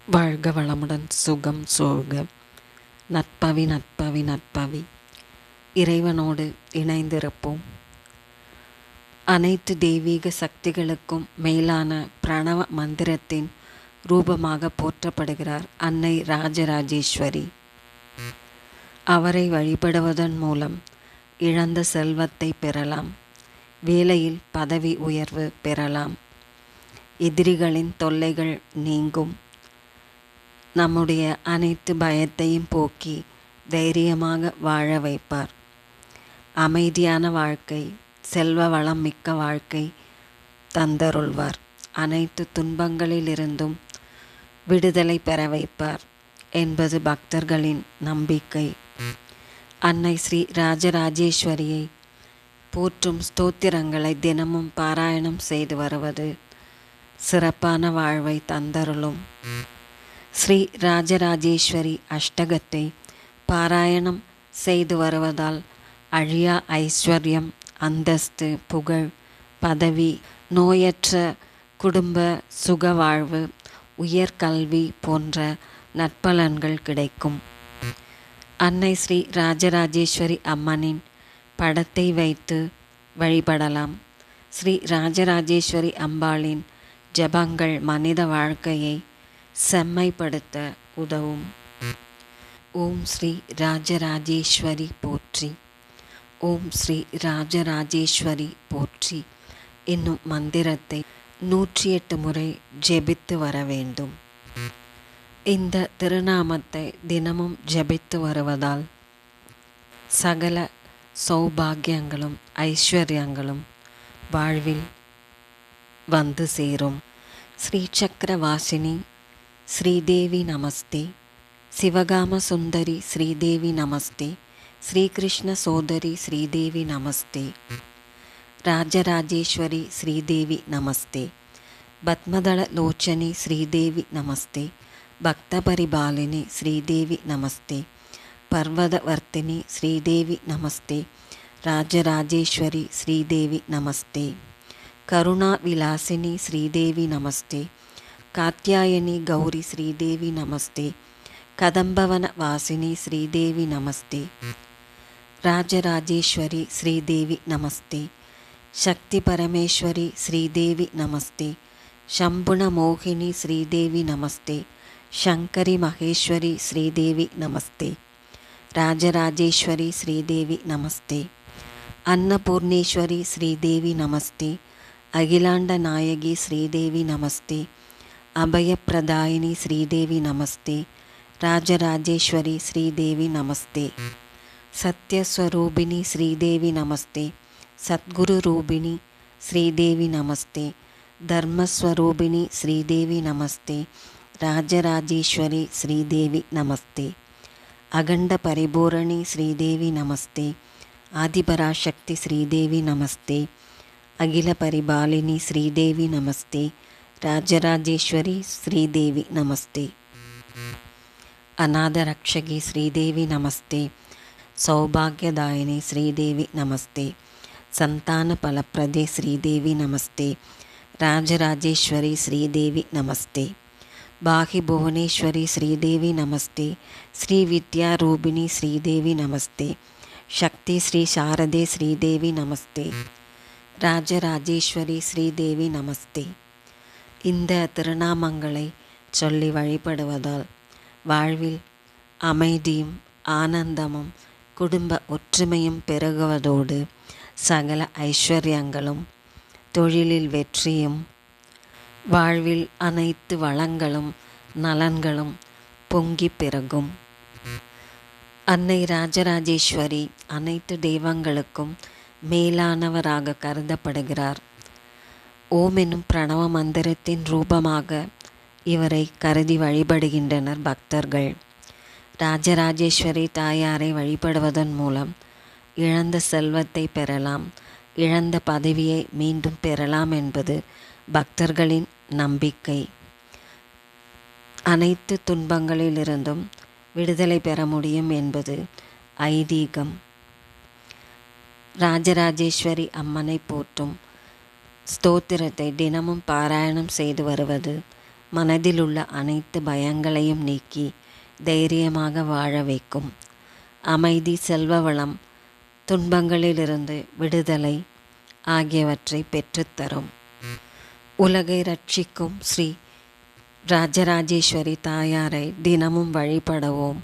வாழ்க வளமுடன் சுகம் சோழ்க. நட்பவி நட்பவி நட்பவி. இறைவனோடு இணைந்திருப்போம். அனைத்து தெய்வீக சக்திகளுக்கும் மேலான பிரணவ மந்திரத்தின் ரூபமாக போற்றப்படுகிறார் அன்னை ராஜராஜேஸ்வரி. அவரை வழிபடுவதன் மூலம் இழந்த செல்வத்தை பெறலாம், வேலையில் பதவி உயர்வு பெறலாம், எதிரிகளின் தொல்லைகள் நீங்கும், நம்முடைய அனைத்து பயத்தையும் போக்கி தைரியமாக வாழ வைப்பார். அமைதியான வாழ்க்கை, செல்வ வளம் மிக்க வாழ்க்கை தந்தருள்வார். அனைத்து துன்பங்களிலிருந்தும் விடுதலை பெற வைப்பார் என்பது பக்தர்களின் நம்பிக்கை. அன்னை ஸ்ரீ ராஜராஜேஸ்வரியை போற்றும் ஸ்தோத்திரங்களை தினமும் பாராயணம் செய்து வருவது சிறப்பான வாழ்வை தந்தருளும். ஸ்ரீ ராஜராஜேஸ்வரி அஷ்டகத்தை பாராயணம் செய்து வருவதால் அழியா ஐஸ்வர்யம், அந்தஸ்து, புகழ், பதவி, நோயற்ற குடும்ப சுக வாழ்வு, உயர்கல்வி போன்ற நற்பலன்கள் கிடைக்கும். அன்னை ஸ்ரீ ராஜராஜேஸ்வரி அம்மனின் படத்தை வைத்து வழிபடலாம். ஸ்ரீ ராஜராஜேஸ்வரி அம்பாளின் ஜபங்கள் மனித வாழ்க்கையை செம்மைப்படுத்த உதவும். ஓம் ஸ்ரீ ராஜராஜேஸ்வரி போற்றி, ஓம் ஸ்ரீ ராஜராஜேஸ்வரி போற்றி என்னும் மந்திரத்தை 108 முறை ஜெபித்து வர வேண்டும். இந்த திருநாமத்தை தினமும் ஜெபித்து வருவதால் சகல சௌபாகியங்களும் ஐஸ்வர்யங்களும் வாழ்வில் வந்து சேரும். ஸ்ரீ சக்கரவாசினி ஸ்ரீதேவி நமஸ்தே, சிவகாம சுந்தரி ஸ்ரீதேவி நமஸ்தே, ஸ்ரீகிருஷ்ண சோதரி ஸ்ரீதேவி நமஸ்தே, ராஜராஜேஸ்வரி ஸ்ரீதேவி நமஸ்தே, பத்மதள லோச்சனி ஸ்ரீதேவி நமஸ்தே, பக்தபரிபாலினி ஸ்ரீதேவி நமஸ்தே, பர்வதவர்த்தினி ஸ்ரீதேவி நமஸ்தே, ராஜராஜேஸ்வரி ஸ்ரீதேவி நமஸ்தே, கருணா விலாசினி ஸ்ரீதேவி நமஸ்தே, காத்யாயனி கௌரி ஸ்ரீதேவி நமஸ்தே, கதம்பவன வாசினி ஸ்ரீதேவி நமஸ்தே, ராஜராஜேஸ்வரி ஸ்ரீதேவி நமஸ்தே, சக்தி பரமேஸ்வரி ஸ்ரீதேவி நமஸ்தே, சம்புண மோகினி ஸ்ரீதேவி நமஸ்தே, சங்கரி மகேஸ்வரி ஸ்ரீதேவி நமஸ்தே, ராஜராஜேஸ்வரி ஸ்ரீதேவி நமஸ்தே, அன்னபூர்ணேஸ்வரி ஸ்ரீதேவி நமஸ்தே, அகிலாண்ட நாயகி ஸ்ரீதேவி நமஸ்தே, அபயப்பிரதாயினி ஸ்ரீதேவி நமஸ்தே, ராஜராஜேஸ்வரி ஸ்ரீதேவி நமஸ்தே, சத்யஸ்வரூபிணி ஸ்ரீதேவி நமஸ்தே, சத்குரு ரூபிணி ஸ்ரீதேவி நமஸ்தே, தர்மஸ்வரூபிணி ஸ்ரீதேவி நமஸ்தே, ராஜராஜேஸ்வரி ஸ்ரீதேவி நமஸ்தே, அகண்ட பரிபூரணி ஸ்ரீதேவி நமஸ்தே, ஆதிபராசக்தி ஸ்ரீதேவி நமஸ்தே, அகில பரிபாலினி ஸ்ரீதேவி நமஸ்தே, ராஜராஜேஸ்வரி ஸ்ரீதேவி நமஸ்தே, அநாத ரக்ஷகி ஸ்ரீதேவி நமஸ்தே, சௌபாகியதாயினி ஸ்ரீதேவி நமஸ்தே, சந்தான பலப்பிரதே ஸ்ரீதேவி நமஸ்தே, ராஜராஜேஸ்வரி ஸ்ரீதேவி நமஸ்தே, பாகி புவனேஸ்வரி ஸ்ரீதேவி நமஸ்தே, ஸ்ரீ வித்யாரூபிணி ஸ்ரீதேவி நமஸ்தே, சக்தி ஸ்ரீ சாரதே ஸ்ரீதேவி நமஸ்தே, ராஜராஜேஸ்வரி ஸ்ரீதேவி நமஸ்தே. இந்த திருநாமங்களை சொல்லி வழிபடுவதால் வாழ்வில் அமைதியும் ஆனந்தமும் குடும்ப ஒற்றுமையும் பெருகுவதோடு சகல ஐஸ்வர்யங்களும், தொழிலில் வெற்றியும், வாழ்வில் அனைத்து வளங்களும் நலன்களும் பொங்கி பெருகும். அன்னை ராஜராஜேஸ்வரி அனைத்து தெய்வங்களுக்கும் மேலானவராக கருதப்படுகிறார். ஓம் என்னும் பிரணவ மந்திரத்தின் ரூபமாக இவரை கருதி வழிபடுகின்றனர் பக்தர்கள். ராஜராஜேஸ்வரி தாயாரை வழிபடுவதன் மூலம் இழந்த செல்வத்தை பெறலாம், இழந்த பதவியை மீண்டும் பெறலாம் என்பது பக்தர்களின் நம்பிக்கை. அனைத்து துன்பங்களிலிருந்தும் விடுதலை பெற முடியும் என்பது ஐதீகம். ராஜராஜேஸ்வரி அம்மனை போற்றும் ஸ்தோத்திரத்தை தினமும் பாராயணம் செய்து வருவது மனதிலுள்ள அனைத்து பயங்களையும் நீக்கி தைரியமாக வாழ வைக்கும். அமைதி, செல்வ வளம், துன்பங்களிலிருந்து விடுதலை ஆகியவற்றை பெற்றுத்தரும். உலகை ரட்சிக்கும் ஸ்ரீ ராஜராஜேஸ்வரி தாயாரை தினமும் வழிபடுவோம்.